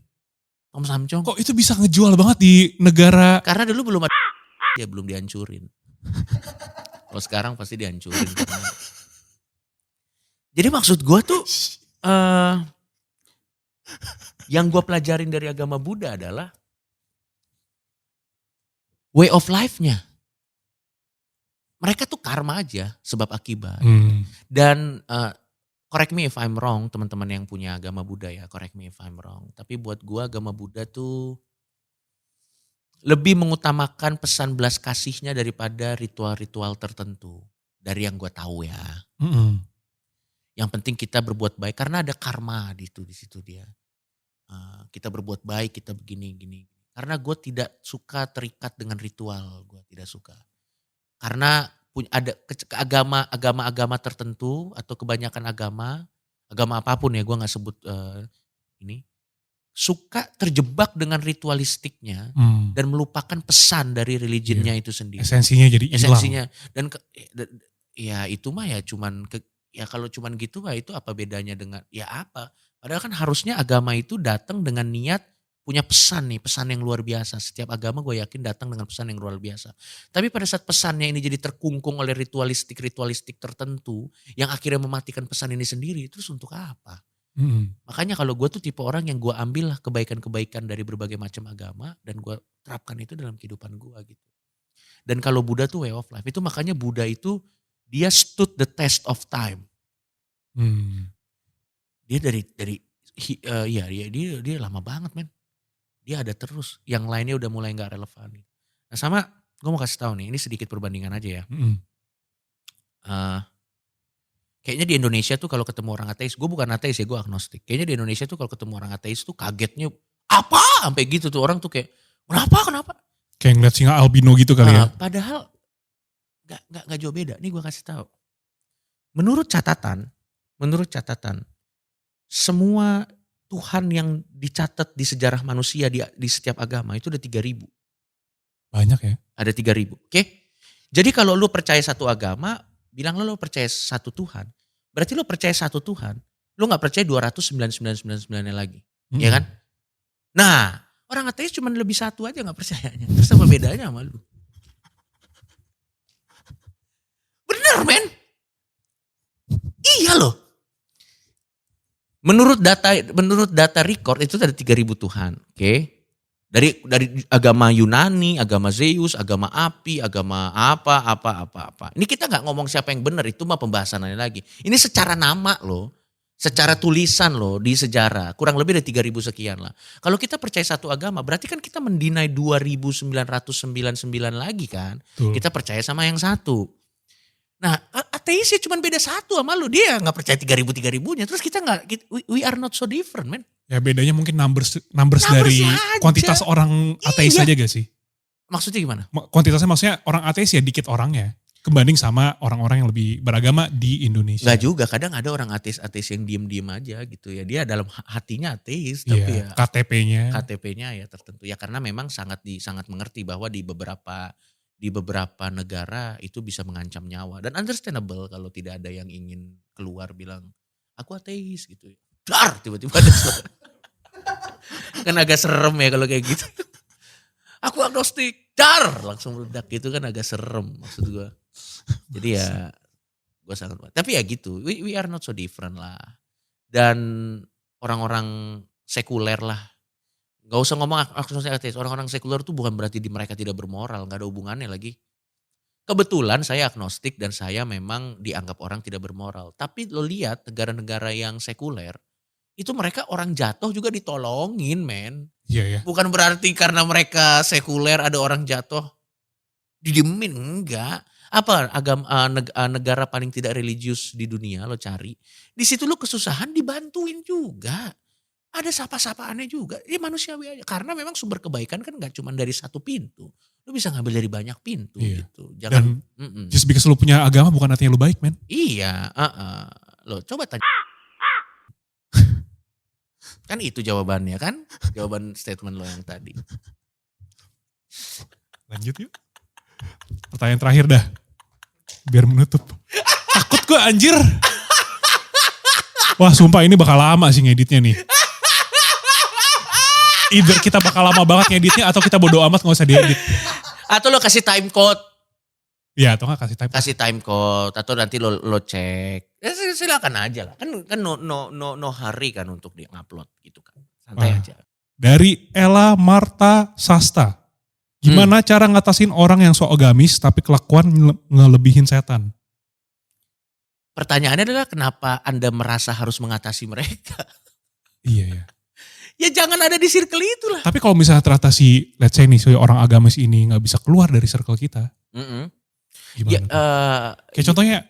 Tom Sancong. Kok itu bisa ngejual banget di negara? Karena dulu belum ada dia belum dihancurin. Kalau sekarang pasti dihancurin. Jadi maksud gue tuh yang gue pelajarin dari agama Buddha adalah way of life-nya. Mereka tuh karma aja, sebab akibat. Dan correct me if I'm wrong, teman-teman yang punya agama Buddha ya, correct me if I'm wrong. Tapi buat gue agama Buddha tuh lebih mengutamakan pesan belas kasihnya daripada ritual-ritual tertentu. Dari yang gue tahu ya. Yang penting kita berbuat baik karena ada karma di situ dia. Kita berbuat baik, kita begini. Karena gue tidak suka terikat dengan ritual, gue tidak suka. Karena ada agama tertentu atau kebanyakan agama apapun ya, gue nggak sebut ini. Suka terjebak dengan ritualistiknya dan melupakan pesan dari religionnya itu sendiri. Esensinya jadi hilang. Dan ya itu mah ya cuman ya kalau cuman gitu mah itu apa bedanya dengan ya apa? Padahal kan harusnya agama itu datang dengan niat punya pesan yang luar biasa. Setiap agama gue yakin datang dengan pesan yang luar biasa. Tapi pada saat pesannya ini jadi terkungkung oleh ritualistik tertentu yang akhirnya mematikan pesan ini sendiri, terus untuk apa? Makanya kalau gue tuh tipe orang yang gue ambil lah kebaikan-kebaikan dari berbagai macam agama dan gue terapkan itu dalam kehidupan gue gitu. Dan kalau Buddha tuh way of life, itu makanya Buddha itu dia stood the test of time. Dia dia lama banget, men. Dia ada terus, yang lainnya udah mulai gak relevan. Nah sama gue mau kasih tahu nih, ini sedikit perbandingan aja ya. Kayaknya di Indonesia tuh kalau ketemu orang ateis, gue bukan ateis ya, gue agnostik. Kayaknya di Indonesia tuh kalau ketemu orang ateis tuh kagetnya, apa? Sampai gitu tuh orang tuh kayak, kenapa? Kayak ngeliat singa albino gitu kali ya. Padahal gak jauh beda. Nih gue kasih tahu. Menurut catatan, semua Tuhan yang dicatat di sejarah manusia di setiap agama itu ada 3.000. Banyak ya. Ada 3.000, oke? Jadi kalau lu percaya satu agama, bilanglah lu percaya satu Tuhan. Berarti lu percaya satu Tuhan, lu gak percaya 299 lagi. Ya kan? Nah, orang ateis cuma lebih satu aja gak percayanya. Terus apa bedanya sama lu? Bener, men. Iya loh. Menurut data record itu ada 3.000 Tuhan, oke? Dari agama Yunani, agama Zeus, agama api, agama apa. Ini kita nggak ngomong siapa yang benar, itu mah pembahasannya lagi. Ini secara nama loh, secara tulisan loh di sejarah, kurang lebih dari 3.000 sekian lah. Kalau kita percaya satu agama, berarti kan kita mendinai 2.999 lagi kan? Tuh. Kita percaya sama yang satu. Nah ateis ya cuma beda satu sama lu, dia nggak percaya 3.000-3.000-nya. Terus kita nggak, we are not so different, man. Ya bedanya mungkin numbers dari aja. kuantitas orang ateis aja gak sih? Maksudnya gimana? Kuantitasnya maksudnya orang ateis ya dikit orangnya. Kebanding sama orang-orang yang lebih beragama di Indonesia. Gak juga, kadang ada orang ateis yang diem-diem aja gitu ya. Dia dalam hatinya ateis, tapi ya KTP-nya ya tertentu. Ya karena memang sangat mengerti bahwa di beberapa negara itu bisa mengancam nyawa. Dan understandable kalau tidak ada yang ingin keluar bilang, aku ateis gitu ya. Dar, tiba-tiba ada suara. Kan agak serem ya kalau kayak gitu. Aku agnostik, dar, langsung meledak gitu kan agak serem maksud gue. Jadi ya gue sangat, tapi ya gitu, we are not so different lah. Dan orang-orang sekuler lah, gak usah ngomong agnostik ateis, orang-orang sekuler tuh bukan berarti mereka tidak bermoral, gak ada hubungannya lagi. Kebetulan saya agnostik dan saya memang dianggap orang tidak bermoral. Tapi lo lihat negara-negara yang sekuler, itu mereka orang jatuh juga ditolongin, men. Iya. Bukan berarti karena mereka sekuler ada orang jatuh didiemin, enggak. Apa negara paling tidak religius di dunia lo cari. Di situ lo kesusahan dibantuin juga. Ada sapa-sapaannya juga. Ya manusiawi aja. Karena memang sumber kebaikan kan gak cuma dari satu pintu. Lu bisa ngambil dari banyak pintu gitu. Dan just because lu punya agama bukan artinya lu baik, men. Iya, lo coba tanya. Kan itu jawabannya kan? Jawaban statement lo yang tadi. Lanjut yuk. Pertanyaan terakhir dah. Biar menutup. Takut gue anjir. Wah sumpah ini bakal lama sih ngeditnya nih. Either kita bakal lama banget ngeditnya atau kita bodo amat gak usah diedit. Atau lo kasih time code. Iya atau gak kasih time code. Kasih time code atau nanti lo cek. Ya silakan aja lah. Kan no hurry kan untuk dia ngupload gitu kan. Santai aja. Dari Ella Marta Sasta. Gimana cara ngatasin orang yang sok agamis tapi kelakuan ngelebihin setan? Pertanyaannya adalah kenapa Anda merasa harus mengatasi mereka? Iya ya. Ya jangan ada di circle itu lah. Tapi kalau misalnya ternyata let's say nih, orang agamis ini gak bisa keluar dari circle kita. Gimana? Ya, kayak contohnya.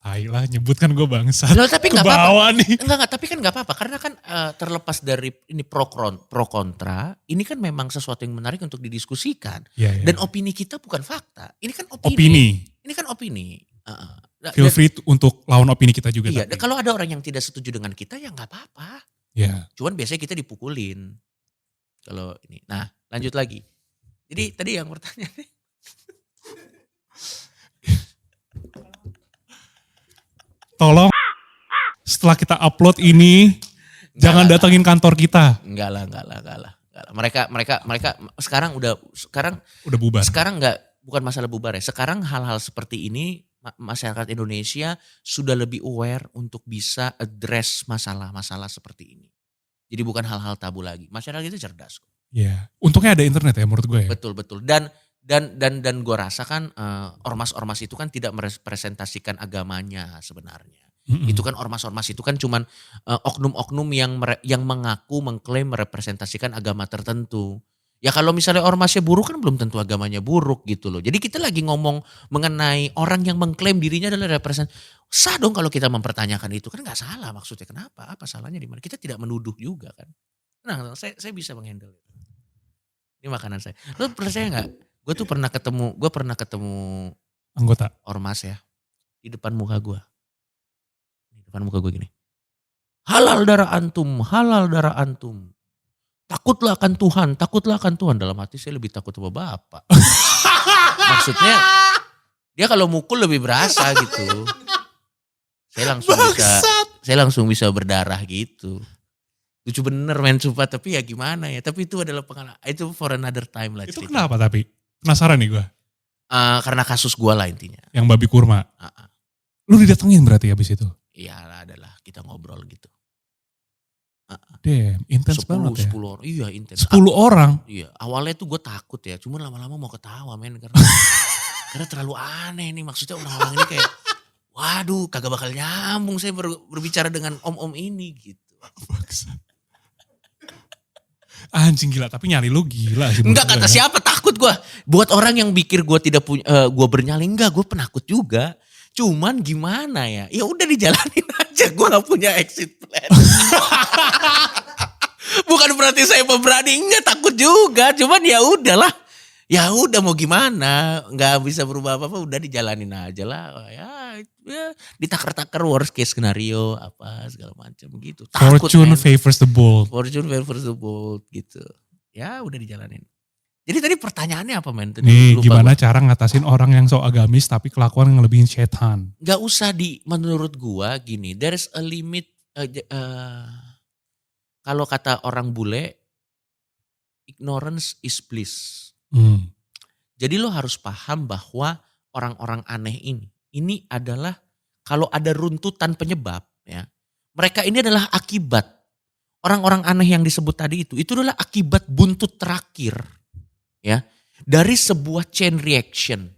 Tai lah nyebutkan gue bangsat. Loh, tapi gak apa-apa. Nih. Enggak, tapi kan gak apa-apa. Karena kan terlepas dari ini pro kontra, ini kan memang sesuatu yang menarik untuk didiskusikan. Ya. Dan opini kita bukan fakta. Ini kan opini. Ini kan opini. Feel free untuk lawan opini kita juga. Iya, kalau ada orang yang tidak setuju dengan kita ya gak apa-apa. Ya. Cuman biasanya kita dipukulin. Kalau ini. Nah lanjut lagi. Jadi tadi yang pertanyaan. Tolong setelah kita upload ini jangan datengin kantor kita. Enggak lah. Mereka sekarang udah bubar. Sekarang bukan masalah bubar ya. Sekarang hal-hal seperti ini masyarakat Indonesia sudah lebih aware untuk bisa address masalah-masalah seperti ini. Jadi bukan hal-hal tabu lagi. Masyarakat itu cerdas. Iya. Untungnya ada internet ya menurut gue ya. Betul. Dan gue rasa kan ormas-ormas itu kan tidak merepresentasikan agamanya sebenarnya. Itu kan ormas-ormas itu kan cuman oknum-oknum yang mengklaim merepresentasikan agama tertentu. Ya kalau misalnya ormasnya buruk kan belum tentu agamanya buruk gitu loh. Jadi kita lagi ngomong mengenai orang yang mengklaim dirinya adalah sah dong kalau kita mempertanyakan itu. Kan gak salah maksudnya. Kenapa? Apa salahnya di mana? Kita tidak menuduh juga kan. Nah saya bisa menghandle itu. Ini makanan saya. Lo percaya gak? Gue pernah ketemu anggota ormas ya. Di depan muka gue. Di depan muka gue gini. Halal darah antum. Takutlah akan Tuhan. Dalam hati saya lebih takut sama Bapak. Maksudnya dia kalau mukul lebih berasa gitu. Saya langsung bisa berdarah gitu. Lucu bener men sumpah, tapi ya gimana ya. Tapi itu adalah pengalaman. Itu for another time lah. Itu kenapa tapi? Penasaran nih gue. Karena kasus gue lah intinya. Yang babi kurma. Lu didatengin berarti habis itu? Iya adalah kita ngobrol gitu. Damn, intens banget ya. 10 orang, iya intens. 10 orang? Iya, awalnya tuh gue takut ya. Cuman lama-lama mau ketawa men. Karena terlalu aneh nih. Maksudnya orang-orang ini kayak, waduh kagak bakal nyambung saya berbicara dengan om-om ini gitu. Anjing gila, tapi nyali lu gila sih. Enggak kata siapa takut gue. Buat orang yang pikir gue tidak punya, gue bernyali enggak, gue penakut juga. Cuman gimana ya? Ya udah dijalanin aja, gue nggak punya exit plan. Bukan berarti saya pemberani, enggak takut juga. Cuman ya udahlah, ya udah mau gimana? Nggak bisa berubah apa-apa, udah dijalanin aja lah. Ya ditakar-takar worst case skenario apa segala macam gitu. Takut, Fortune favors the bold. Fortune favors the bold gitu. Ya udah dijalanin. Jadi tadi pertanyaannya apa men? Nih gimana cara ngatasin orang yang sok agamis tapi kelakuan ngelebihin setan? Gak usah menurut gua gini, there's a limit. Kalau kata orang bule, ignorance is bliss. Jadi lo harus paham bahwa orang-orang aneh ini adalah kalau ada runtutan penyebab ya, mereka ini adalah akibat. Orang-orang aneh yang disebut tadi itu adalah akibat buntut terakhir. Ya, dari sebuah chain reaction.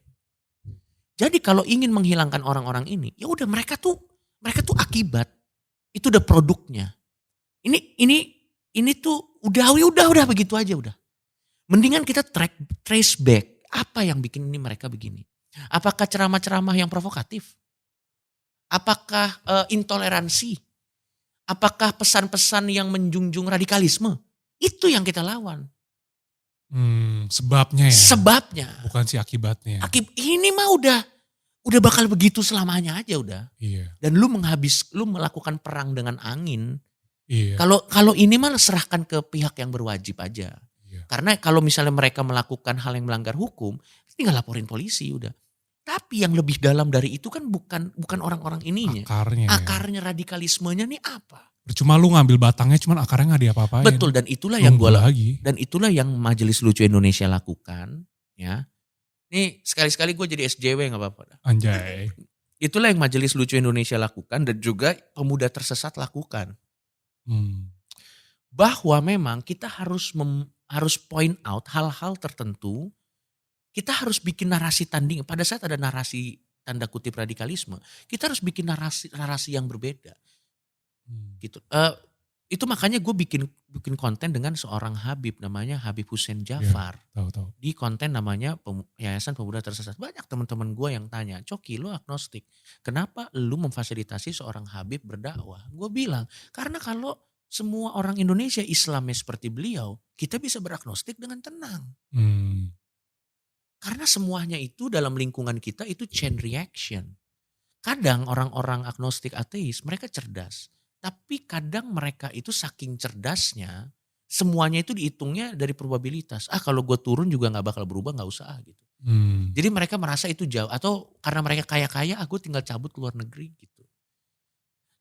Jadi kalau ingin menghilangkan orang-orang ini, ya udah mereka tuh akibat. Itu udah produknya. Ini tuh udah begitu aja udah. Mendingan kita trace back apa yang bikin ini mereka begini. Apakah ceramah-ceramah yang provokatif? Apakah intoleransi? Apakah pesan-pesan yang menjunjung radikalisme? Itu yang kita lawan. Sebabnya ya. Sebabnya. Bukan si akibatnya. Ini mah udah bakal begitu selamanya aja udah. Iya. Dan lu melakukan perang dengan angin. Iya. Kalau ini mah serahkan ke pihak yang berwajib aja. Iya. Karena kalau misalnya mereka melakukan hal yang melanggar hukum, tinggal laporin polisi udah. Tapi yang lebih dalam dari itu kan bukan orang-orang ininya. Akarnya ya. Radikalismenya nih apa? Percuma lu ngambil batangnya cuman akarnya gak diapa-apain. Betul, dan itulah yang Majelis Lucu Indonesia lakukan ya. Nih sekali-sekali gue jadi SJW gak apa-apa. Anjay. Itulah yang Majelis Lucu Indonesia lakukan dan juga Pemuda Tersesat lakukan. Bahwa memang kita harus point out hal-hal tertentu. Kita harus bikin narasi tanding. Pada saat ada narasi tanda kutip radikalisme, kita harus bikin narasi yang berbeda. Gitu. Itu makanya gue bikin konten dengan seorang Habib namanya Habib Hussein Jafar. Ya, tahu. Di konten namanya Yayasan Pemuda Tersesat. Banyak teman-teman gue yang tanya, Coki lu agnostik, kenapa lu memfasilitasi seorang Habib berdakwah? Gue bilang, karena kalau semua orang Indonesia Islamnya seperti beliau, kita bisa beragnostik dengan tenang. Karena semuanya itu dalam lingkungan kita itu chain reaction. Kadang orang-orang agnostik ateis mereka cerdas. Tapi kadang mereka itu saking cerdasnya, semuanya itu dihitungnya dari probabilitas. Kalau gue turun juga gak bakal berubah, gak usah gitu. Jadi mereka merasa itu jauh. Atau karena mereka kaya-kaya, aku tinggal cabut ke luar negeri gitu.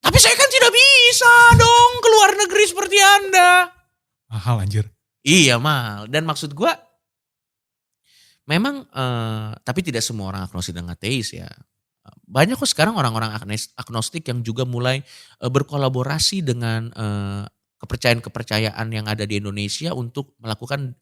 Tapi saya kan tidak bisa dong ke luar negeri seperti Anda. Mahal anjir. Iya mahal. Dan maksud gue, memang tapi tidak semua orang agnostik dan ateis ya. Banyak kok sekarang orang-orang agnostik yang juga mulai berkolaborasi dengan kepercayaan-kepercayaan yang ada di Indonesia untuk melakukan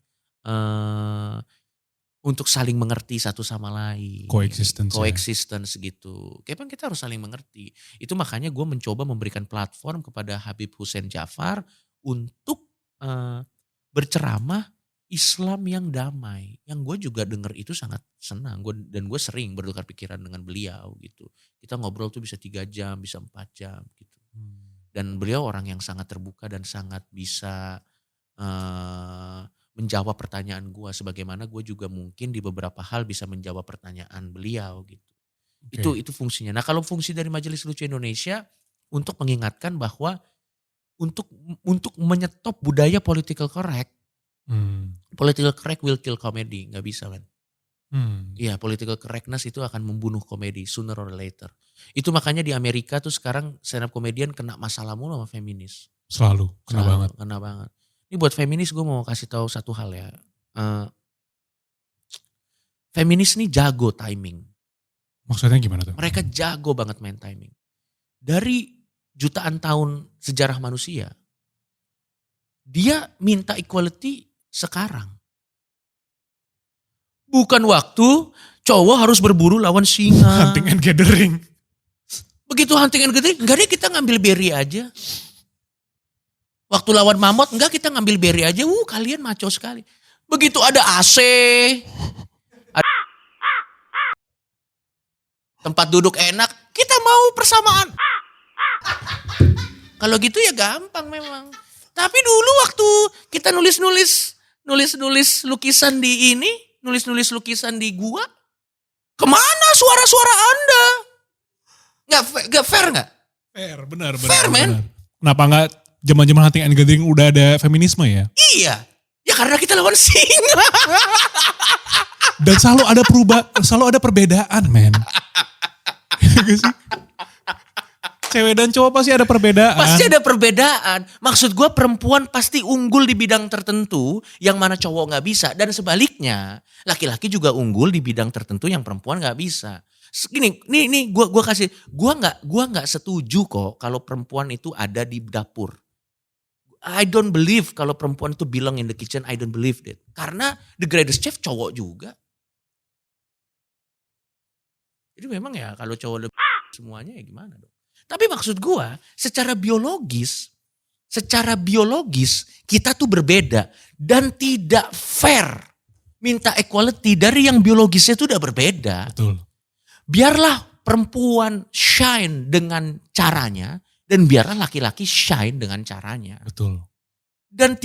untuk saling mengerti satu sama lain. Coexistence gitu. Kayak kita harus saling mengerti. Itu makanya gue mencoba memberikan platform kepada Habib Hussein Jafar untuk berceramah Islam yang damai. Yang gue juga denger itu sangat senang. Dan gue sering bertukar pikiran dengan beliau gitu. Kita ngobrol tuh bisa 3 jam, bisa 4 jam gitu. Dan beliau orang yang sangat terbuka dan sangat bisa menjawab pertanyaan gue. Sebagaimana gue juga mungkin di beberapa hal bisa menjawab pertanyaan beliau gitu. Okay. Itu fungsinya. Nah kalau fungsi dari Majelis Lucu Indonesia untuk mengingatkan bahwa untuk menyetop budaya political correct. Political correct will kill comedy, nggak bisa kan? Iya, political correctness itu akan membunuh komedi sooner or later. Itu makanya di Amerika tuh sekarang stand up comedian kena masalah mulu sama feminis. Selalu kena banget. Ini buat feminis gue mau kasih tahu satu hal ya. Feminis nih jago timing. Maksudnya gimana tuh? Mereka jago banget main timing. Dari jutaan tahun sejarah manusia, dia minta equality sekarang. Bukan waktu cowok harus berburu lawan singa. Hunting and gathering. Begitu hunting and gathering, enggak deh kita ngambil berry aja. Waktu lawan mamut, enggak kita ngambil berry aja. Kalian maco sekali. Begitu ada AC. Tempat duduk enak, kita mau persamaan. Kalau gitu ya gampang memang. Tapi dulu waktu kita nulis lukisan di ini, nulis lukisan di gua, kemana suara-suara Anda? Nggak fair nggak? Fair, benar. Fair man. Kenapa nggak zaman-zaman hunting and gathering udah ada feminisme ya? Iya, ya karena kita lawan singa. Dan selalu ada perbedaan, men. Cewek dan cowok pasti ada perbedaan. Pasti ada perbedaan. Maksud gue perempuan pasti unggul di bidang tertentu yang mana cowok gak bisa. Dan sebaliknya laki-laki juga unggul di bidang tertentu yang perempuan gak bisa. Gini, nih gue kasih. Gue gak setuju kok kalau perempuan itu ada di dapur. I don't believe kalau perempuan itu belong in the kitchen. I don't believe that. Karena the greatest chef cowok juga. Jadi memang ya kalau cowok lebih semuanya ya gimana dong. Tapi maksud gue secara biologis kita tuh berbeda dan tidak fair minta equality dari yang biologisnya tuh udah berbeda. Betul. Biarlah perempuan shine dengan caranya dan biarlah laki-laki shine dengan caranya. Betul. Dan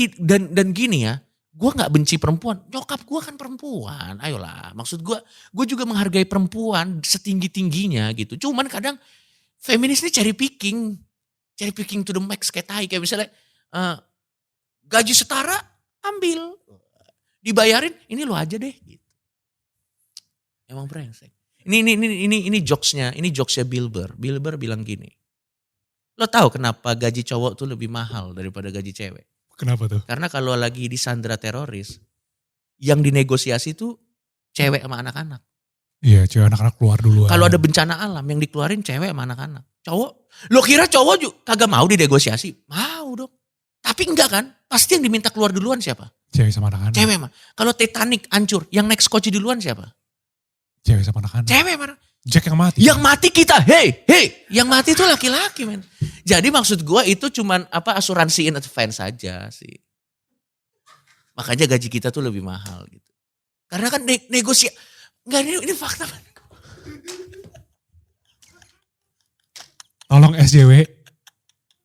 gini ya, gue gak benci perempuan, nyokap gue kan perempuan, ayolah. Maksud gue juga menghargai perempuan setinggi-tingginya gitu. Cuman kadang feminis ini cherry picking to the max kayak tai. Kayak misalnya gaji setara ambil, dibayarin ini lo aja deh gitu. Emang brengsek. Ini jokesnya Bill Burr. Bill Burr bilang gini, lo tahu kenapa gaji cowok tuh lebih mahal daripada gaji cewek? Kenapa tuh? Karena kalau lagi disandra teroris, yang dinegosiasi tuh cewek sama anak-anak. Iya, cewek anak-anak keluar duluan. Kalau ada bencana alam yang dikeluarin cewek sama anak-anak. Cowok, lo kira cowok juga kagak mau dinegosiasi? Mau dong. Tapi enggak kan? Pasti yang diminta keluar duluan siapa? Cewek sama anak-anak. Cewek mah. Kalau Titanic hancur, yang naik skoci duluan siapa? Cewek sama anak-anak. Cewek mana? Jack yang mati. Yang mati kita, hey, yang mati itu laki-laki men. Jadi maksud gue itu cuman asuransi in advance saja sih. Makanya gaji kita tuh lebih mahal gitu. Karena kan negosiasi, enggak ini fakta. Tolong SJW,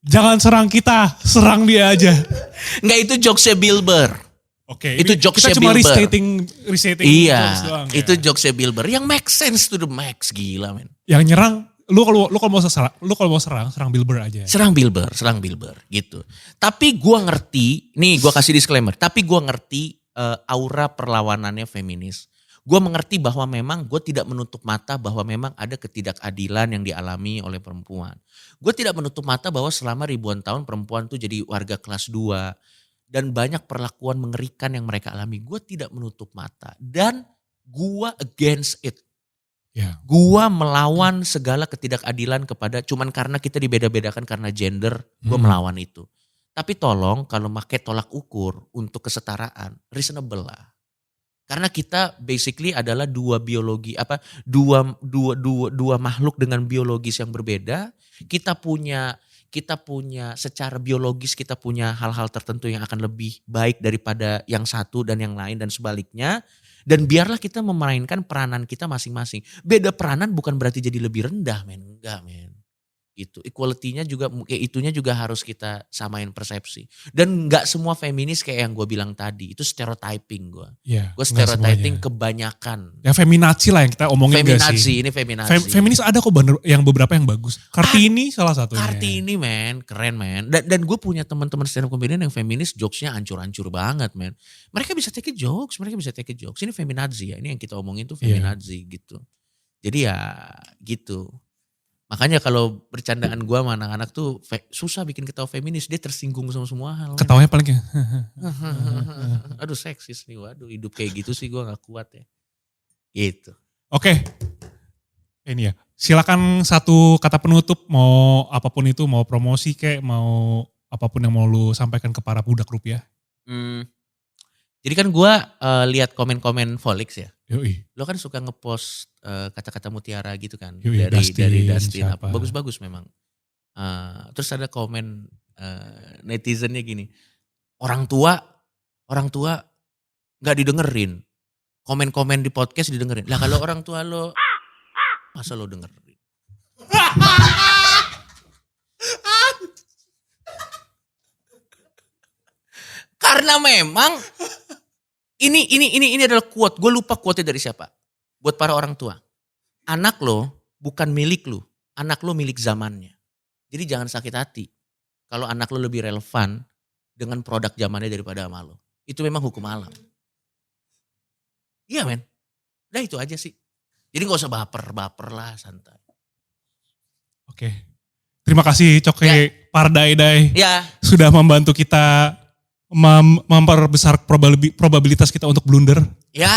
jangan serang kita, serang dia aja. Enggak, itu jokesnya Bill Burr. Oke, itu jokesnya Bill Burr. Kita cuma restating iya, doang, itu ya. jokesnya Bill Burr yang make sense to the max, gila men. Yang nyerang, lu kalau mau serang Bill Burr aja. Serang Bill Burr gitu. Tapi gua ngerti, nih gua kasih disclaimer, tapi gua ngerti aura perlawanannya feminis. Gua mengerti bahwa memang gue tidak menutup mata bahwa memang ada ketidakadilan yang dialami oleh perempuan. Gue tidak menutup mata bahwa selama ribuan tahun perempuan tuh jadi warga kelas 2. Dan banyak perlakuan mengerikan yang mereka alami. Gue tidak menutup mata. Dan gue against it. Yeah. Gue melawan segala ketidakadilan kepada, cuman karena kita dibeda-bedakan karena gender, gue melawan itu. Tapi tolong kalau pakai tolak ukur untuk kesetaraan, reasonable lah. Karena kita basically adalah dua makhluk dengan biologis yang berbeda. Kita punya secara biologis kita punya hal-hal tertentu yang akan lebih baik daripada yang satu dan yang lain dan sebaliknya. Dan biarlah kita memainkan peranan kita masing-masing. Beda peranan bukan berarti jadi lebih rendah men. Enggak men. Gitu. Equality-nya juga, itunya juga harus kita samain persepsi. Dan enggak semua feminis kayak yang gue bilang tadi. Itu stereotyping gue. Yeah, gue stereotyping kebanyakan. Ya feminazi lah yang kita omongin gak sih? Ini feminazi. Feminis ada kok yang beberapa yang bagus. Kartini salah satunya. Kartini men, keren men. Dan gue punya teman-teman stand up comedian yang feminis jokesnya hancur-hancur banget men. Mereka bisa take jokes. Ini feminazi ya, ini yang kita omongin tuh feminazi gitu. Jadi ya gitu. Makanya kalau bercandaan gue sama anak-anak tuh susah bikin ketawa feminis. Dia tersinggung sama semua hal. Ketawanya paling kayak. Aduh seksis nih, waduh hidup kayak gitu sih gue gak kuat ya. Gitu. Oke. Ini ya. Silakan satu kata penutup, mau apapun itu, mau promosi kayak, mau apapun yang mau lu sampaikan ke para budak rupiah. Jadi kan gue lihat komen-komen Volix ya. Yoi. Lo kan suka ngepost kata-kata mutiara gitu kan. Yoi, dari Dustin. siapa. Bagus-bagus memang. Terus ada komen netizennya gini. Orang tua gak didengerin. Komen-komen di podcast didengerin. Lah kalau orang tua lo, masa lo dengerin? Karena memang ini adalah quote. Gue lupa quote-nya dari siapa. Buat para orang tua. Anak lo bukan milik lo. Anak lo milik zamannya. Jadi jangan sakit hati. Kalau anak lo lebih relevan dengan produk zamannya daripada sama lo. Itu memang hukum alam. Iya men. Udah itu aja sih. Jadi gak usah baper lah, santai. Oke. Terima kasih Coke Pardaidai. Ya. Sudah membantu kita memperbesar probabilitas kita untuk blunder. Ya,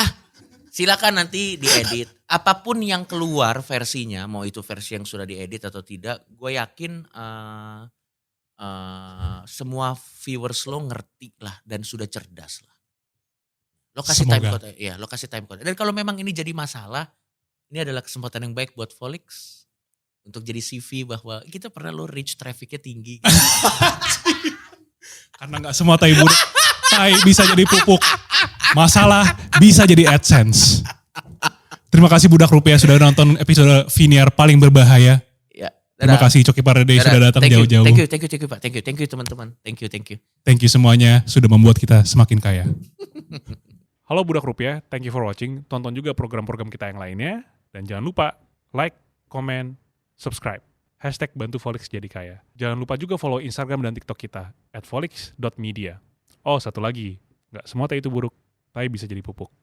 silakan nanti diedit. Apapun yang keluar versinya, mau itu versi yang sudah diedit atau tidak, gue yakin semua viewers lo ngerti lah dan sudah cerdas lah. Lo kasih time code, ya lo kasih time code. Dan kalau memang ini jadi masalah, ini adalah kesempatan yang baik buat Volix untuk jadi CV bahwa kita pernah lo reach trafficnya tinggi. Gitu. Karena gak semua tai buruk, tai bisa jadi pupuk. Masalah bisa jadi AdSense. Terima kasih budak rupiah sudah nonton episode Viniar paling berbahaya. Ya, Terima kasih Coki Pardede sudah datang jauh-jauh. Thank you Pak. Thank you teman-teman. Thank you. Thank you semuanya sudah membuat kita semakin kaya. Halo Budak Rupiah, thank you for watching. Tonton juga program-program kita yang lainnya. Dan jangan lupa like, comment, subscribe. #bantu Volix jadi kaya. Jangan lupa juga follow Instagram dan TikTok kita @volix.media. Oh, satu lagi, nggak semua teh itu buruk, tapi bisa jadi pupuk.